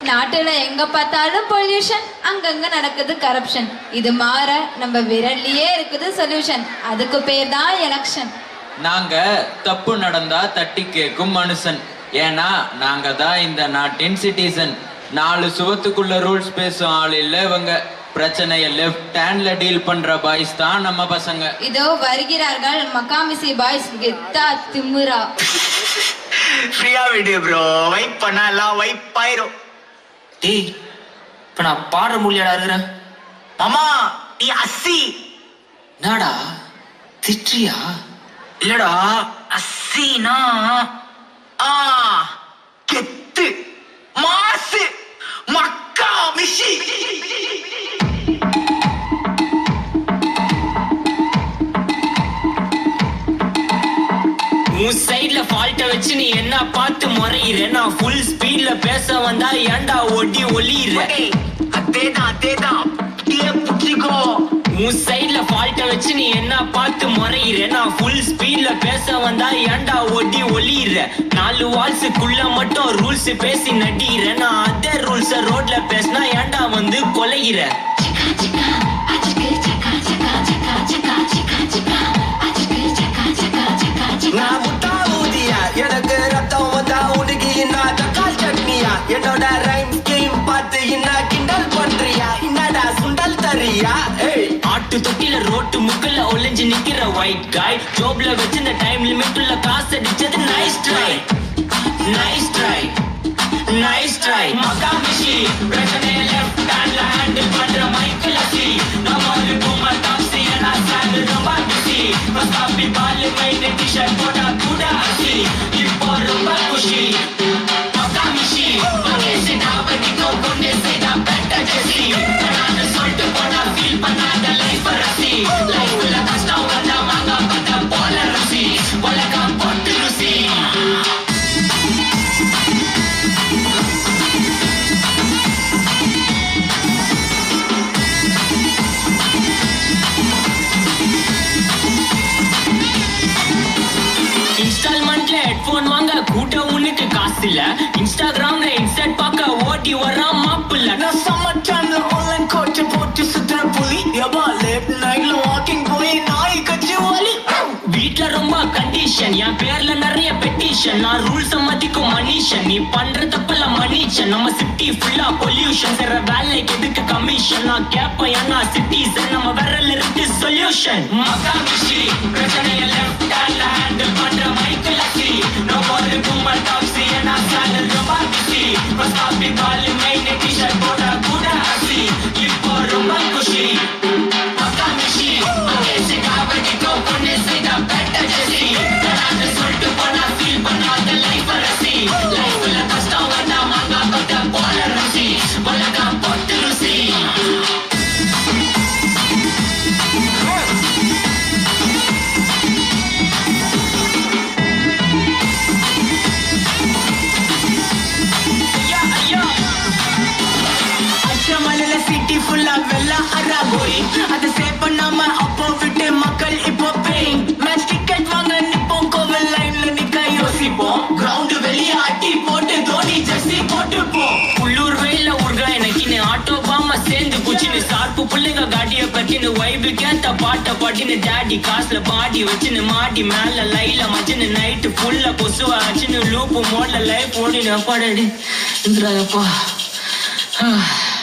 நாட்டுல எங்க பார்த்தாலும் பொல்யூஷன், அங்கங்க நடக்குது கரப்ஷன். இது மாற நம்ம விரல்லையே இருக்குது சொல்யூஷன். அதுக்கு பேர் தான் எலெக்ஷன். நாங்க தப்பு நடந்தா தட்டி கேட்கும் மனுஷன். ஏன்னா நாங்க தான் இந்த நாட்டின் சிட்டிசன். 4 சுவத்துக்குள்ள ரூல்ஸ் பேசும் ஆள் இல்ல இவங்க. பிரச்சனைய லெஃப்ட் ஹேண்ட்ல டீல் பண்ற பாய்ஸ் தான் நம்ம பசங்க. இதோ வருகிறார்கள் மகாமிசி பாய்ஸ், கெத்தா திமுரா. ஃப்ரீயா விடு ப்ரோ, வைப் பண்ணா எல்லாம் வைப் ஆயிரும். டேய், இப்ப நான் பாடுற முடியாடா இருக்கிறேன். மாமா நீ அஸ்ஸி. என்னடா திட்றியா? இல்லடா, அஸ்ஸினா கெத்து மாசு மக்கா மிஷி. உன் சைட்ல ஃபால்ட்ட வச்சு நீ என்ன பார்த்து முறையிற? நான் ஃபுல் ஸ்பீட்ல பேச வந்தா ஏன்டா ஒட்டி ஒளியிற? அதேதான் புடிச்சிக்கோ. உன் சைட்ல ஃபால்ட்ட வச்சு நீ என்ன பார்த்து முறையிற? நான் ஃபுல் ஸ்பீட்ல பேச வந்தா ஏன்டா ஒட்டி ஒளியிற? 4 வால்ஸுக்குள்ள மட்டும் ரூல்ஸ் பேசி நடிகிற. நான் அதே ரூல்ஸ ரோட்ல பேசினா ஏன்டா வந்து கொலைகிற? நான் முட்டா ஊதியா, எனக்கு ரத்தம் வந்தா உனக்கு என்ன தக்காளி சட்னியா? என்னோட ரைம் ஸ்கீம் பார்த்து என்ன கிண்டல் பண்றியா? என்னடா சுண்டல் தரியா? ஆட்டு தொட்டில ரோட்டு முக்கல்ல ஒளிஞ்சு நிக்கிற ஒயிட் காய். ஜோப்ல வச்சிருந்த டைம் லிமிட் உள்ள காசு அடிச்சது nice try, nice try, nice try. மகாமிஷி பிரச்சனைய லெஃப்ட் ஹேண்ட்ல ஹேண்டில் பண்ற மைக்கேல் அசி. நம்ம ஒரு பூமர் டாப்ஸி ஏன்னா சாண்டல் ரொம்ப பிஸி. பஸ்தாப்பி பால் மைண்ட் டிஷர்ட் போட்டா கூட அசி. இப்போ ரொம்ப குஷி மகாமிஷி. மகேஷ் நாவடிக்கோ கொண்டே செய்தா பெட்டர் ஜெசி. நான் சொல்லிட்டு போனா ஃபீல் பண்ணாத லைஃப் ரசி. லைஃப்ல கஷ்டம் வந்தா வாங்க பத்த போல ருசி. உலகம் போட்டு ருசி. இன்ஸ்டால்மெண்ட்ல ஹெட்போன் வாங்க கூட்ட உனக்கு காசு இல்ல. இன்ஸ்டாகிராம்ல இன்ஸ்டன்ட் பார்க்க ஓட்டி வரான் மாப்பிள்ள. நான் சம்மர் சேனல் ஆன்லைன் கோச்சை போட்டு சுத்துற புலி. எவா லேட் நைட்ல வாக்கிங் போய் நாய் கட்சி வலி. வீட்ல ரொம்ப கண்டிஷன், என் பேர்ல நிறைய பெட்டிஷன். நான் ரூல்ஸ் மதிக்கும் மனுஷன், நீ பண்ற தப்பெல்லாம் மனுஷன். நம்ம சிட்டி ஃபுல்லா பொல்யூஷன், செய்ற வேலைக்கு எதுக்கு கமிஷன்? நான் கேப்பேன் ஏன்னா சிட்டிசன், நம்ம விரல் இருக்கு சொல்யூஷன். மகாமிஷி பிரச்சனைய லெஃப்ட் ஹேண்ட்ல ஹேண்டில் பண்ற மைக்கேல் அசி. நம்ம ஒரு பூமர் டாப்ஸி ஏன்னா சாண்டல் ரொம்ப பிஸி. பஸ்தாப்பி பால் மைண்ட் டிஷர்ட் போட்டா கூட அசி. இப்போ ரொம்ப குஷி மகாமிஷி. மகேஷ் நாவடிக்கோ கொண்டே செய்தா பெட்டர் ஜெசி. நான் சொல்லிட்டு போனா ஃபீல் பண்ணாத லைஃப் ரசி. லைஃப்ல கஷ்டம் வந்தா வாங்க பத்த போல ருசி. உலகம் போட்டு ருசி. அச்சமலையில சிட்டி ஃபுல்லா வெள்ளா அராகோரி. அதை சேவ் பண்ணாம அப்போ விட்டு மக்கள் இப்போ பெயின். மேட்ச் டிக்கெட் வாங்க நிப்போம், கோவில் லைன்ல நிக்க யோசிப்போம். கிரவுண்ட் வெளியே அட்டி போட்டு தோனி ஜெர்சி போட்டுப்போம். உள்ளூர் வெயில உருகா எனக்குன்னு ஆட்டோ பாம சேர்ந்து குச்சின்னு சார்பு பிள்ளைங்க காட்டிய பத்தின்னு வைபு கேத்த பாட்ட பாட்டின்னு டேடி காசுல பாடி வச்சுன்னு மாடி மேல லைல மச்சின்னு நைட்டு ஃபுல்லா கொசுவா ஆச்சுன்னு லூப்பு மோட்ல லைஃப் ஓடின படடி இந்திராயப்பா.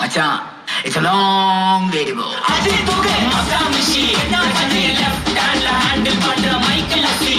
மச்சான் it's a long way to go. அதே போக மகாமிஷி பிரச்சனைய லெஃப்ட் ஹேண்ட்ல ஹேண்டில் பண்ற மைக்கேல் அசி.